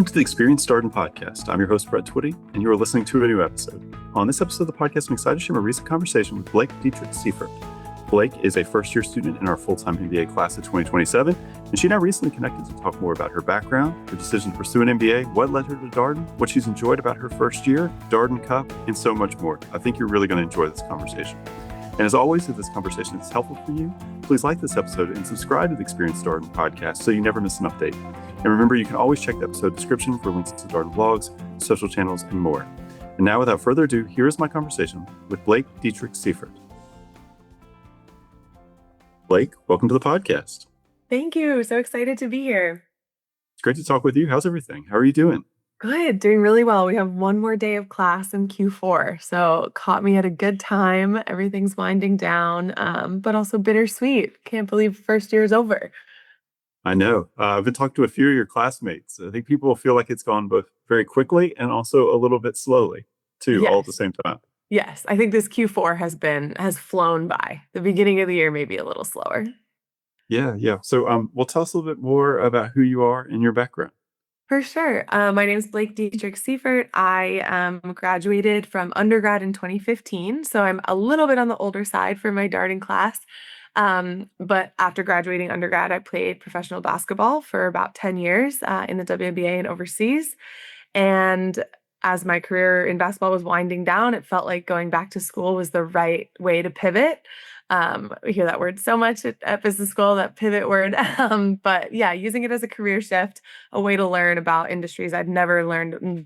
Welcome to the Experience Darden podcast. I'm your host, Brett Twitty, and you are listening to a new episode. On this episode of the podcast, I'm excited to share a recent conversation with Blake Dietrick-Seifert. Blake is a first-year student in our full-time MBA class of 2027, and she and I recently connected to talk more about her background, her decision to pursue an MBA, what led her to Darden, what she's enjoyed about her first year, Darden Cup, and so much more. I think you're really going to enjoy this conversation. And as always, if this conversation is helpful for you, please like this episode and subscribe to the Experience Darden podcast so you never miss an update. And remember, you can always check the episode description for links to Darden blogs, social channels, and more. And now, without further ado, here is my conversation with Blake Dietrick-Seifert. Blake, welcome to the podcast. Thank you. So excited to be here. It's great to talk with you. How's everything? How are you doing? Good. Doing really well. We have one more day of class in Q4. So caught me at a good time. Everything's winding down, but also bittersweet. Can't believe first year is over. I know. I've been talking to a few of your classmates. I think people feel like it's gone both very quickly and also a little bit slowly, too, all at the same time. Yes. I think this Q4 has flown by. The beginning of the year may be a little slower. Yeah. So well, tell us a little bit more about who you are and your background. For sure. My name is Blake Dietrick-Seifert. I graduated from undergrad in 2015, so I'm a little bit on the older side for my Darden class. But after graduating undergrad, I played professional basketball for about 10 years in the WNBA and overseas. And as my career in basketball was winding down, it felt like going back to school was the right way to pivot. We hear that word so much at business school, that pivot word. But yeah, using it as a career shift, a way to learn about industries I'd never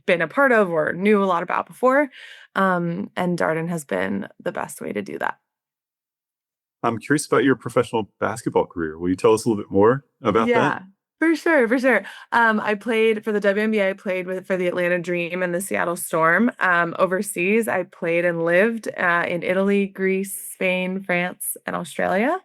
been a part of or knew a lot about before. And Darden has been the best way to do that. I'm curious about your professional basketball career. Will you tell us a little bit more about that? For sure. I played for the WNBA. I played for the Atlanta Dream and the Seattle Storm. Overseas, I played and lived in Italy, Greece, Spain, France, and Australia.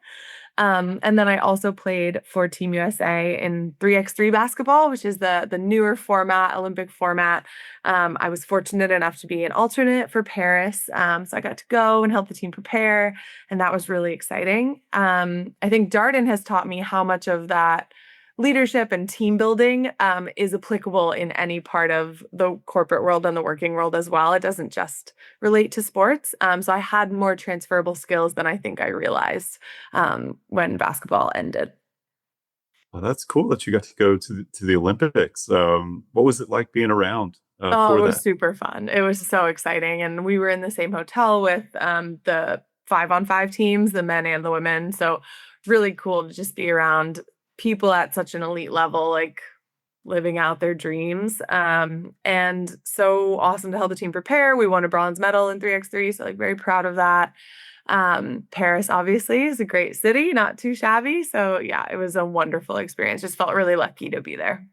And then I also played for Team USA in 3x3 basketball, which is the newer format, Olympic format. I was fortunate enough to be an alternate for Paris. So I got to go and help the team prepare, and that was really exciting. I think Darden has taught me how much of that leadership and team building is applicable in any part of the corporate world and the working world as well. It doesn't just relate to sports. So I had more transferable skills than I think I realized when basketball ended. Well, that's cool that you got to go to the Olympics. What was it like being around for that? It was super fun. It was so exciting. And we were in the same hotel with the 5-on-5 teams, the men and the women. So really cool to just be around people at such an elite level, like living out their dreams. And so awesome to help the team prepare. We won a bronze medal in 3x3, so like very proud of that. Paris obviously is a great city, not too shabby. So yeah, it was a wonderful experience. Just felt really lucky to be there.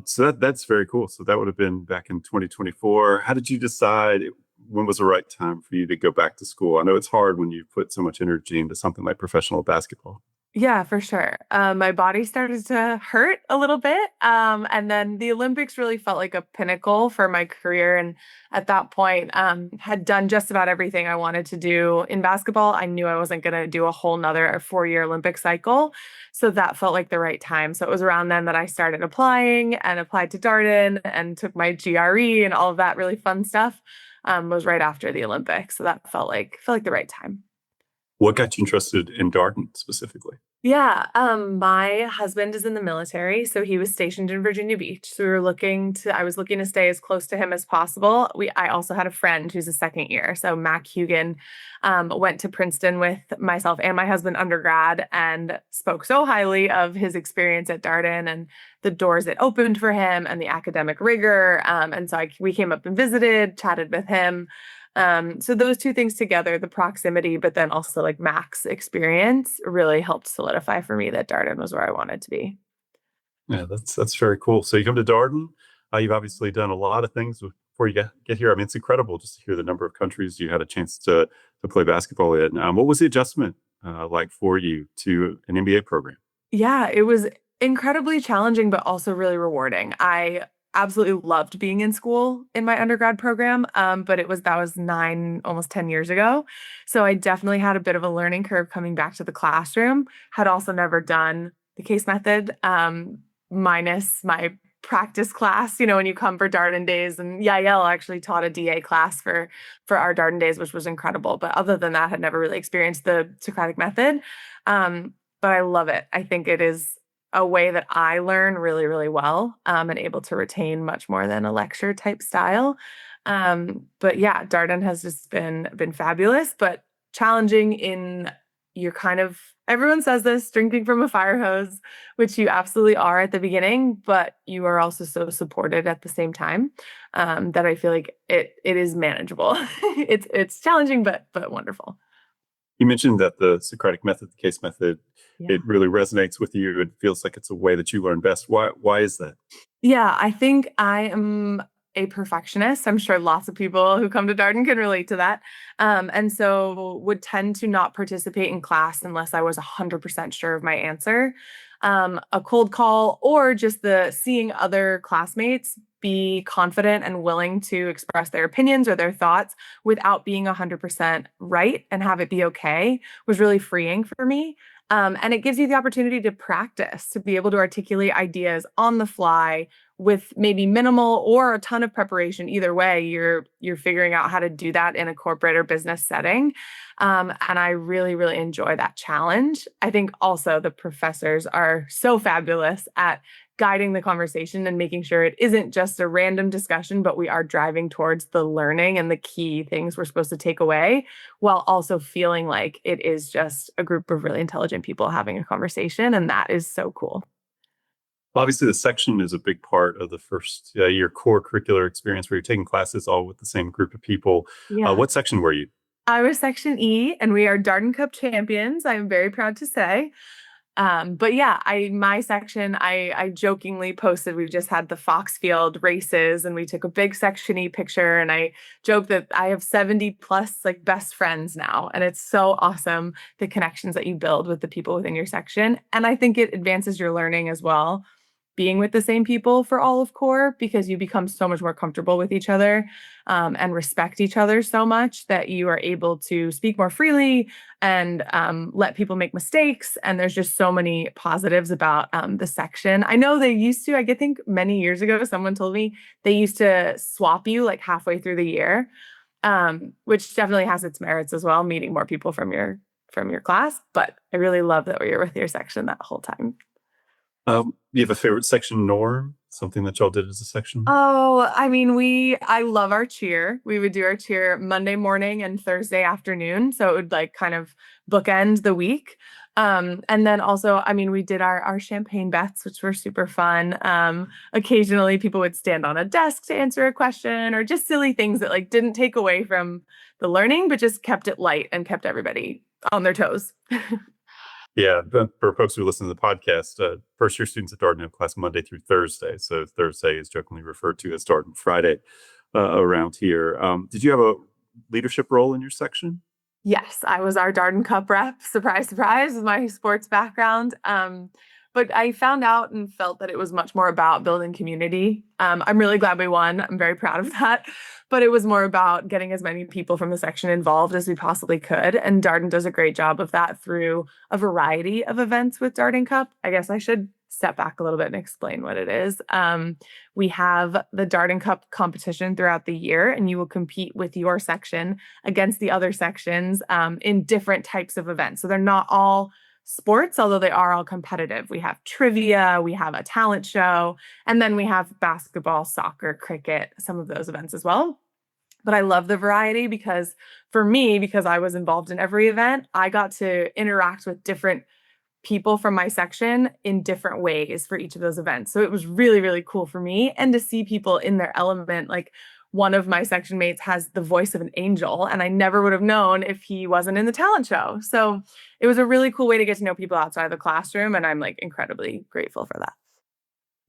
So that's very cool. So that would have been back in 2024. How did you decide when was the right time for you to go back to school? I know it's hard when you put so much energy into something like professional basketball. Yeah, for sure. My body started to hurt a little bit. And then the Olympics really felt like a pinnacle for my career. And at that point, had done just about everything I wanted to do in basketball. I knew I wasn't going to do a whole nother 4-year Olympic cycle. So that felt like the right time. So it was around then that I started applying and applied to Darden and took my GRE and all of that really fun stuff. Was right after the Olympics. So that felt like the right time. What got you interested in Darden specifically? Yeah, my husband is in the military, so he was stationed in Virginia Beach. So I was looking to stay as close to him as possible. I also had a friend who's a second year. So Mac Hugan went to Princeton with myself and my husband undergrad and spoke so highly of his experience at Darden and the doors it opened for him and the academic rigor. And so we came up and visited, chatted with him. So those two things together, the proximity, but then also like Mac's experience really helped solidify for me that Darden was where I wanted to be. Yeah, that's very cool. So you come to Darden. You've obviously done a lot of things before you get here. I mean, it's incredible just to hear the number of countries you had a chance to play basketball in. What was the adjustment like for you to an MBA program? Yeah, it was incredibly challenging, but also really rewarding. I absolutely loved being in school in my undergrad program, but that was 9, almost 10 years ago. So I definitely had a bit of a learning curve coming back to the classroom. Had also never done the case method, minus my practice class, when you come for Darden days. And Yael actually taught a DA class for our Darden days, which was incredible. But other than that, had never really experienced the Socratic method. But I love it. I think it is a way that I learn really, really well, and able to retain much more than a lecture type style. But yeah, Darden has just been fabulous, but challenging in you're kind of everyone says this, drinking from a fire hose, which you absolutely are at the beginning, but you are also so supported at the same time, that I feel like it is manageable. It's challenging, but wonderful. You mentioned that the Socratic method, the case method, Yeah. it really resonates with you. It feels like it's a way that you learn best. Why is that? Yeah, I think I am a perfectionist. I'm sure lots of people who come to Darden can relate to that. And so would tend to not participate in class unless I was 100% sure of my answer. A cold call or just the seeing other classmates be confident and willing to express their opinions or their thoughts without being 100% right and have it be okay was really freeing for me. And it gives you the opportunity to practice, to be able to articulate ideas on the fly with maybe minimal or a ton of preparation. Either way, you're figuring out how to do that in a corporate or business setting. And I really, really enjoy that challenge. I think also the professors are so fabulous at guiding the conversation and making sure it isn't just a random discussion, but we are driving towards the learning and the key things we're supposed to take away, while also feeling like it is just a group of really intelligent people having a conversation. And that is so cool. Obviously, the section is a big part of the first year core curricular experience where you're taking classes all with the same group of people. Yeah. What section were you? I was Section E, and we are Darden Cup champions. I'm very proud to say. But yeah, my section, I jokingly posted we've just had the Foxfield races and we took a big Section E picture, and I joked that I have 70 plus like best friends now. And it's so awesome the connections that you build with the people within your section. And I think it advances your learning as well, being with the same people for all of core, because you become so much more comfortable with each other, and respect each other so much that you are able to speak more freely and let people make mistakes. And there's just so many positives about the section. I know they used to, I think many years ago, someone told me they used to swap you like halfway through the year, which definitely has its merits as well, meeting more people from your class. But I really love that you're with your section that whole time. You have a favorite section norm? Something that y'all did as a section? Oh, I mean, I love our cheer. We would do our cheer Monday morning and Thursday afternoon. So it would like kind of bookend the week. And then also, I mean, we did our champagne bets, which were super fun. Occasionally people would stand on a desk to answer a question, or just silly things that like didn't take away from the learning, but just kept it light and kept everybody on their toes. Yeah, but for folks who listen to the podcast, first year students at Darden have class Monday through Thursday. So Thursday is jokingly referred to as Darden Friday around here. Did you have a leadership role in your section? Yes, I was our Darden Cup rep. Surprise, surprise, with my sports background. But I found out and felt that it was much more about building community. I'm really glad we won. I'm very proud of that. But it was more about getting as many people from the section involved as we possibly could. And Darden does a great job of that through a variety of events with Darden Cup. I guess I should step back a little bit and explain what it is. We have the Darden Cup competition throughout the year, and you will compete with your section against the other sections, in different types of events. So they're not all sports, although they are all competitive. We have trivia, we have a talent show, and then we have basketball, soccer, cricket, some of those events as well. But I love the variety because for me, because I was involved in every event, I got to interact with different people from my section in different ways for each of those events. So it was really, really cool for me, and to see people in their element. Like one of my section mates has the voice of an angel, and I never would have known if he wasn't in the talent show. So it was a really cool way to get to know people outside of the classroom. And I'm like incredibly grateful for that.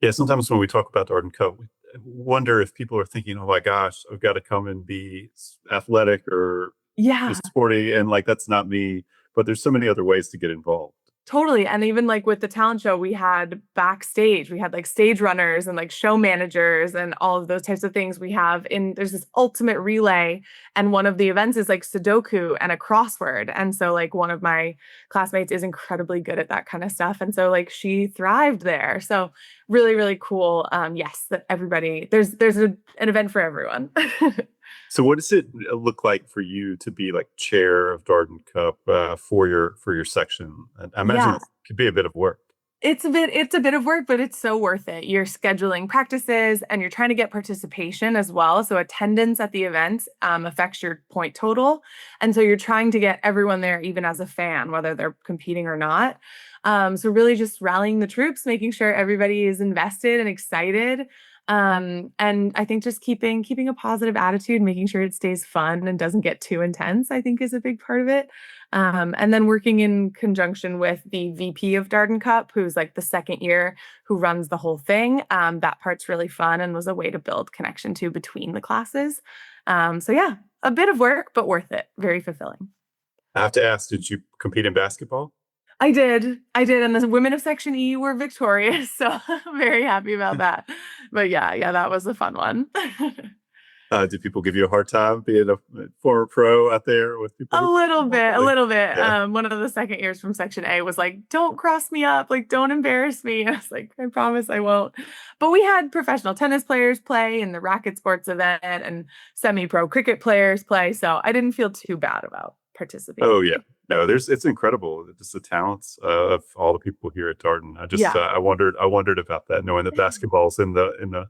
Yeah, sometimes when we talk about Darden Cup, we wonder if people are thinking, oh my gosh, I've got to come and be athletic or Yeah. sporty. And like, that's not me. But there's so many other ways to get involved. Totally. And even like with the talent show, we had backstage, we had like stage runners and like show managers and all of those types of things. There's this ultimate relay. And one of the events is like Sudoku and a crossword. And so like one of my classmates is incredibly good at that kind of stuff. And so like she thrived there. So really, really cool. Yes, that everybody, an event for everyone. So what does it look like for you to be like chair of Darden Cup for your section? I imagine Yeah. it could be a bit of work. It's a bit of work, but it's so worth it. You're scheduling practices and you're trying to get participation as well. So attendance at the events affects your point total. And so you're trying to get everyone there, even as a fan, whether they're competing or not. So really just rallying the troops, making sure everybody is invested and excited. And I think just keeping a positive attitude, making sure it stays fun and doesn't get too intense, I think is a big part of it. And then working in conjunction with the VP of Darden Cup, who's like the second year who runs the whole thing. That part's really fun and was a way to build connection too between the classes. So yeah, a bit of work, but worth it. Very fulfilling. I have to ask, did you compete in basketball? I did. And the women of Section E were victorious. So I'm very happy about that. But yeah, that was a fun one. Did people give you a hard time being a former pro out there with people? A little bit. Yeah. One of the second years from Section A was like, "Don't cross me up, like, don't embarrass me." And I was like, "I promise I won't." But we had professional tennis players play in the racket sports event and semi-pro cricket players play, so I didn't feel too bad about participating. Oh yeah. No, it's incredible. Just the talents of all the people here at Darden. Yeah. I wondered about that, knowing that basketball's in the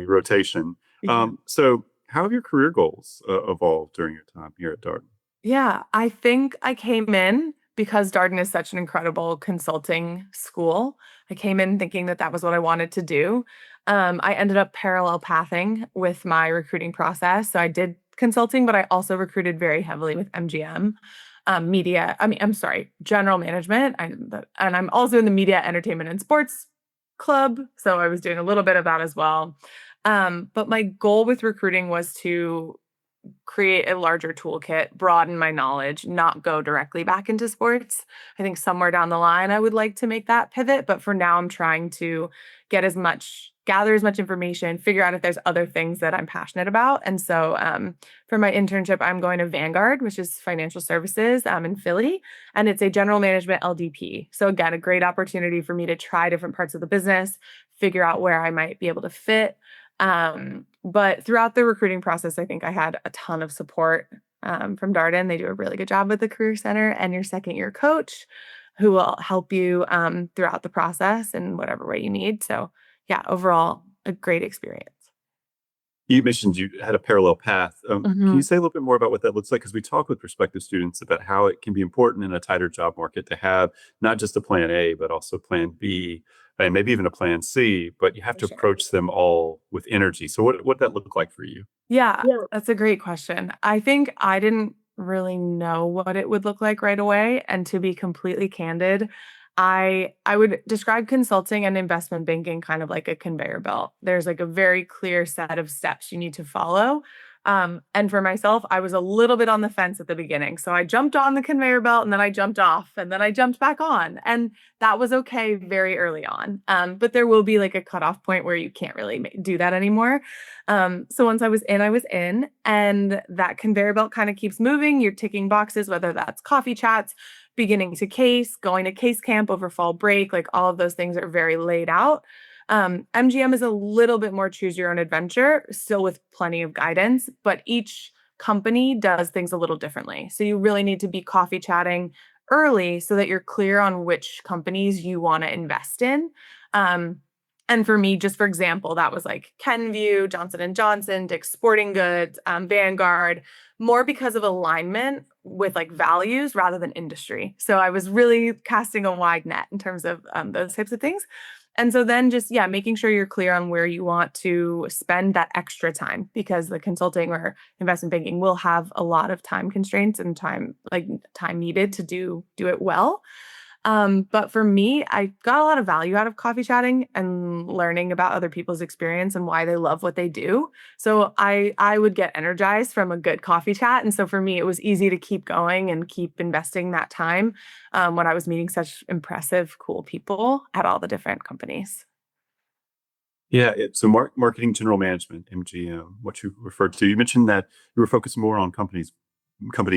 rotation. Yeah. So how have your career goals evolved during your time here at Darden? Yeah, I think I came in because Darden is such an incredible consulting school. I came in thinking that that was what I wanted to do. I ended up parallel pathing with my recruiting process. So I did consulting, but I also recruited very heavily with MGM, I'm sorry, general management. And I'm also in the media, entertainment, and sports club. So I was doing a little bit of that as well. But my goal with recruiting was to create a larger toolkit, broaden my knowledge, not go directly back into sports. I think somewhere down the line, I would like to make that pivot. But for now, I'm trying to gather as much information, figure out if there's other things that I'm passionate about. And so for my internship, I'm going to Vanguard, which is financial services in Philly, and it's a general management LDP. So again, a great opportunity for me to try different parts of the business, figure out where I might be able to fit. But throughout the recruiting process, I think I had a ton of support from Darden. They do a really good job with the Career Center and your second year coach who will help you throughout the process in whatever way you need. So yeah, overall, a great experience. You mentioned you had a parallel path. Can Mm-hmm. you say a little bit more about what that looks like? Because we talk with prospective students about how it can be important in a tighter job market to have not just a plan A, but also plan B, and maybe even a plan C, but you have For to sure. approach them all with energy. So what that look like for you? Yeah, that's a great question. I think I didn't really know what it would look like right away. And to be completely candid, I would describe consulting and investment banking kind of like a conveyor belt. There's like a very clear set of steps you need to follow. And for myself, I was a little bit on the fence at the beginning. So I jumped on the conveyor belt and then I jumped off and then I jumped back on. And that was okay very early on. But there will be like a cutoff point where you can't really do that anymore. So once I was in, I was in, and that conveyor belt kind of keeps moving. You're ticking boxes, whether that's coffee chats, beginning to case, going to case camp over fall break, like all of those things are very laid out. MGM is a little bit more choose your own adventure, still with plenty of guidance, but each company does things a little differently. So you really need to be coffee chatting early so that you're clear on which companies you want to invest in. And for me, just for example, that was like Kenvue, Johnson and Johnson, Dick's Sporting Goods, Vanguard, more because of alignment with like values rather than industry. So I was really casting a wide net in terms of those types of things. And so then just, yeah, making sure you're clear on where you want to spend that extra time, because the consulting or investment banking will have a lot of time constraints and time needed to do it well. But for me, I got a lot of value out of coffee chatting and learning about other people's experience and why they love what they do. So I would get energized from a good coffee chat. And so for me, it was easy to keep going and keep investing that time when I was meeting such impressive, cool people at all the different companies. Yeah. So marketing general management, MGM, what you referred to, you mentioned that you were focused more on company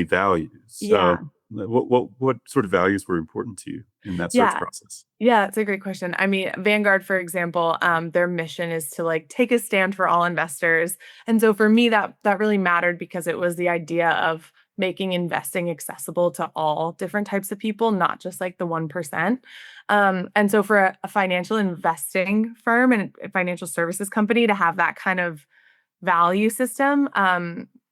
values. Yeah. What sort of values were important to you in that search Yeah. process? Yeah, it's a great question. I mean, Vanguard, for example, their mission is to like take a stand for all investors. And so for me, that really mattered because it was the idea of making investing accessible to all different types of people, not just like the 1%. And so for a financial investing firm and a financial services company to have that kind of value system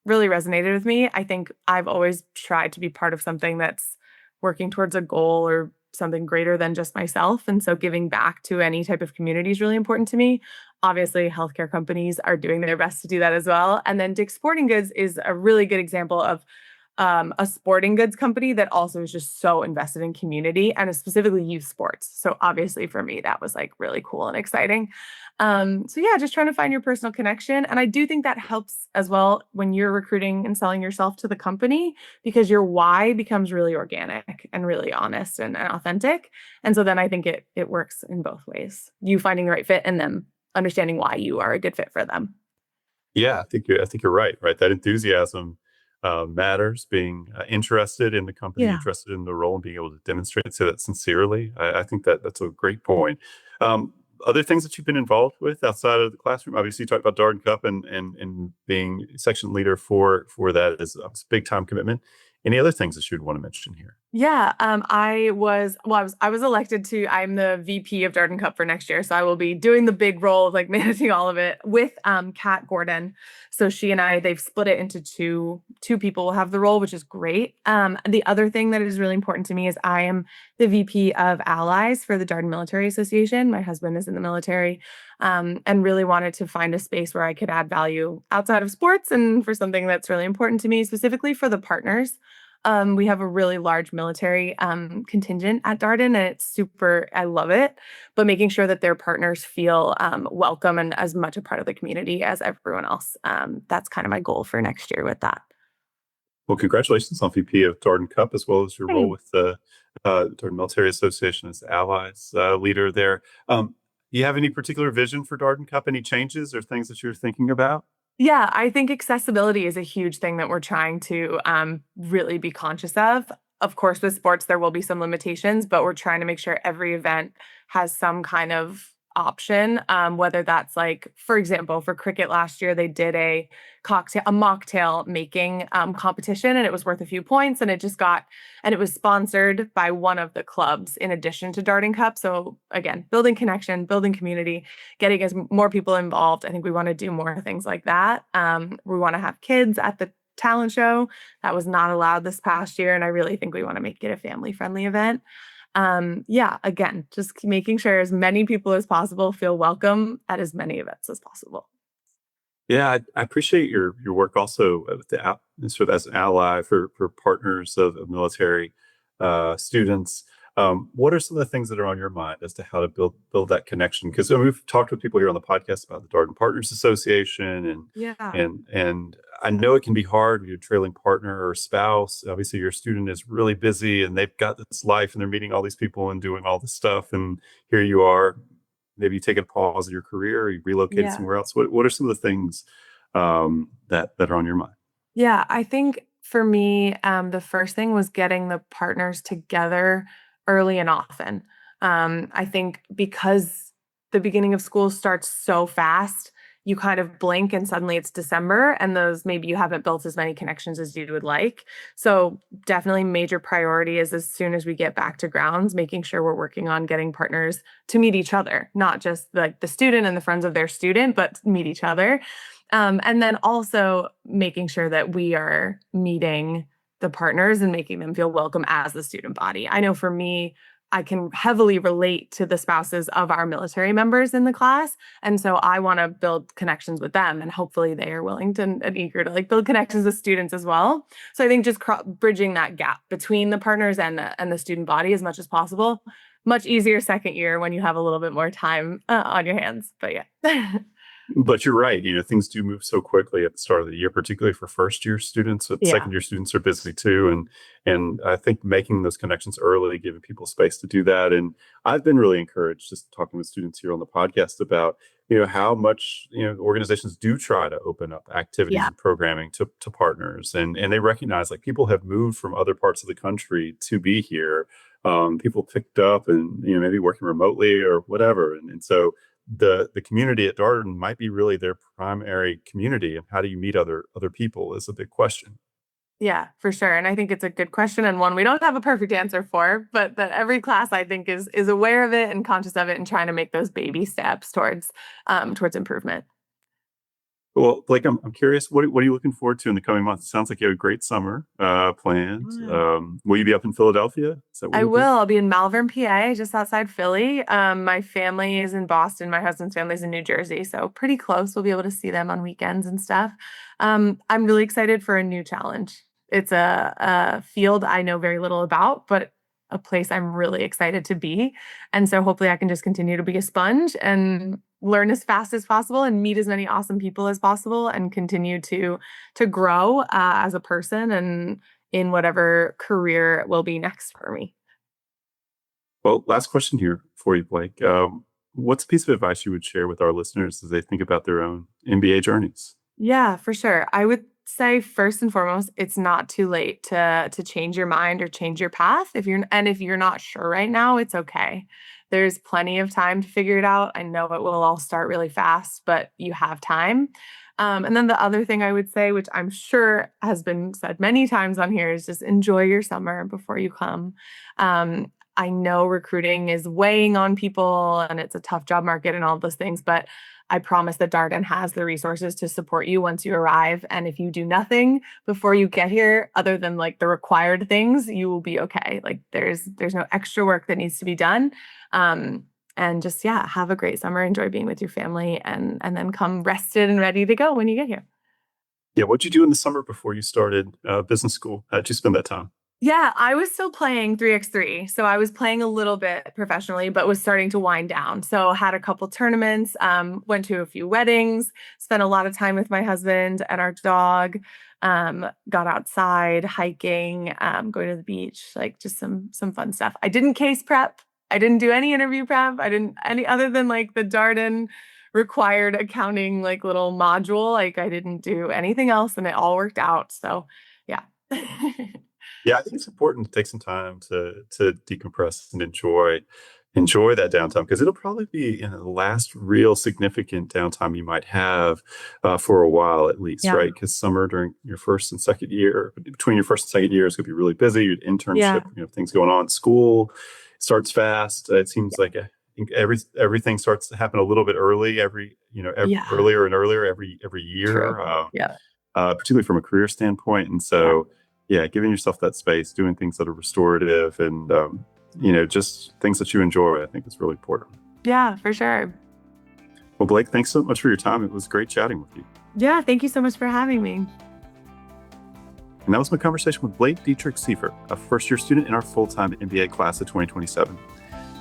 really resonated with me. I think I've always tried to be part of something that's working towards a goal or something greater than just myself. And so giving back to any type of community is really important to me. Obviously, healthcare companies are doing their best to do that as well. And then Dick's Sporting Goods is a really good example of a sporting goods company that also is just so invested in community and specifically youth sports. So obviously for me, that was like really cool and exciting. So yeah, just trying to find your personal connection. And I do think that helps as well when you're recruiting and selling yourself to the company because your why becomes really organic and really honest and authentic. And so then I think it works in both ways. You finding the right fit and them understanding why you are a good fit for them. Yeah, I think you're right. Right, that enthusiasm matters. Being interested in the company, Yeah. interested in the role, and being able to demonstrate say that sincerely. I think that that's a great point. Other things that you've been involved with outside of the classroom. Obviously, you talked about Darden Cup and being section leader for that is a big time commitment. Any other things that you'd want to mention here? Yeah, I was elected to I'm the VP of Darden Cup for next year. So I will be doing the big role of like managing all of it with Kat Gordon. So she and they've split it into two people will have the role, which is great. The other thing that is really important to me is I am the VP of Allies for the Darden Military Association. My husband is in the military. And really wanted to find a space where I could add value outside of sports and for something that's really important to me, specifically for the partners. We have a really large military contingent at Darden, and it's super, I love it. But making sure that their partners feel welcome and as much a part of the community as everyone else. That's kind of my goal for next year with that. Well, congratulations on VP of Darden Cup as well as your role Thanks. with the Darden Military Association as allies leader there. Do you have any particular vision for Darden Cup? Any changes or things that you're thinking about? Yeah, I think accessibility is a huge thing that we're trying to really be conscious of. Of course, with sports, there will be some limitations, but we're trying to make sure every event has some kind of option. Whether that's like, for example, for cricket last year, they did a mocktail making competition, and it was worth a few points, and it was sponsored by one of the clubs in addition to Darting Cup. So again, building connection, building community, getting as more people involved. I think we want to do more things like that. We want to have kids at the talent show. That was not allowed this past year. And I really think we want to make it a family friendly event. Yeah, again, just making sure as many people as possible feel welcome at as many events as possible. Yeah, I appreciate your work also with sort of as an ally for partners of military students. What are some of the things that are on your mind as to how to build that connection? Because we've talked with people here on the podcast about the Darden Partners Association, Yeah. and I know it can be hard with your trailing partner or spouse. Obviously, your student is really busy and they've got this life and they're meeting all these people and doing all this stuff, and here you are maybe taking a pause in your career or you relocated Yeah. somewhere else. What are some of the things that are on your mind? Yeah, I think for me, the first thing was getting the partners together early and often. I think because the beginning of school starts so fast, you kind of blink and suddenly it's December, and those maybe you haven't built as many connections as you would like. So, definitely major priority is as soon as we get back to grounds, making sure we're working on getting partners to meet each other, not just like the student and the friends of their student, but meet each other. And then also making sure that we are meeting the partners and making them feel welcome as the student body. I know for me, I can heavily relate to the spouses of our military members in the class. And so I want to build connections with them, and hopefully they are willing to and eager to like build connections with students as well. So I think just bridging that gap between the partners and the student body as much as possible. Much easier second year when you have a little bit more time on your hands. But yeah. But you're right. Things do move so quickly at the start of the year, particularly for first year students. But Yeah. second year students are busy too, and I think making those connections early, giving people space to do that. And I've been really encouraged just talking with students here on the podcast about how much organizations do try to open up activities Yeah. and programming to partners, and they recognize like people have moved from other parts of the country to be here. People picked up and maybe working remotely or whatever, and so the community at Darden might be really their primary community, and how do you meet other people is a big question. Yeah, for sure. And I think it's a good question, and one we don't have a perfect answer for, but that every class I think is aware of it and conscious of it and trying to make those baby steps towards improvement. Well, Blake, I'm curious, what are you looking forward to in the coming months? It sounds like you have a great summer planned. Will you be up in Philadelphia? Is that where I you'll be? will. I'll be in Malvern, PA, just outside Philly. My family is in Boston. My husband's family's in New Jersey, so pretty close. We'll be able to see them on weekends and stuff. I'm really excited for a new challenge. It's a field I know very little about, but a place I'm really excited to be. And so hopefully I can just continue to be a sponge and learn as fast as possible and meet as many awesome people as possible and continue to grow as a person and in whatever career will be next for me. Well, last question here for you, Blake. What's a piece of advice you would share with our listeners as they think about their own MBA journeys? Yeah, for sure. I would say first and foremost, it's not too late to change your mind or change your path. If you're not sure right now, it's okay. There's plenty of time to figure it out. I know it will all start really fast, but you have time. And then the other thing I would say, which I'm sure has been said many times on here, is just enjoy your summer before you come. I know recruiting is weighing on people and it's a tough job market and all those things, but I promise that Darden has the resources to support you once you arrive. And if you do nothing before you get here, other than like the required things, you will be okay. Like there's no extra work that needs to be done. And just, yeah, have a great summer, enjoy being with your family, and then come rested and ready to go when you get here. Yeah, what'd you do in the summer before you started business school? How'd you spend that time? Yeah, I was still playing 3x3. So I was playing a little bit professionally, but was starting to wind down. So had a couple tournaments, went to a few weddings, spent a lot of time with my husband and our dog, got outside hiking, going to the beach, like just some fun stuff. I didn't case prep. I didn't do any interview prep. I didn't any other than like the Darden required accounting like little module. Like I didn't do anything else and it all worked out. So yeah. Yeah, I think it's important to take some time to decompress and enjoy that downtime, because it'll probably be the last real significant downtime you might have for a while at least, Yeah. right? Because summer during your first and second year, between your first and second year, is going to be really busy. Your internship, Yeah. things going on. School starts fast. It seems like I think everything starts to happen a little bit early. Yeah. Earlier and earlier every year. True. Yeah. Particularly from a career standpoint. And so, yeah, giving yourself that space, doing things that are restorative and, just things that you enjoy, I think is really important. Yeah, for sure. Well, Blake, thanks so much for your time. It was great chatting with you. Yeah, thank you so much for having me. And that was my conversation with Blake Dietrick-Seifert, a first-year student in our full-time MBA class of 2027.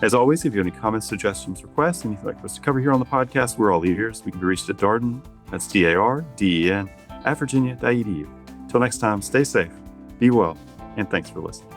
As always, if you have any comments, suggestions, requests, anything you'd like us to cover here on the podcast, we're all ears. We can be reached at Darden, that's DARDEN, at virginia.edu. Till next time, stay safe, be well, and thanks for listening.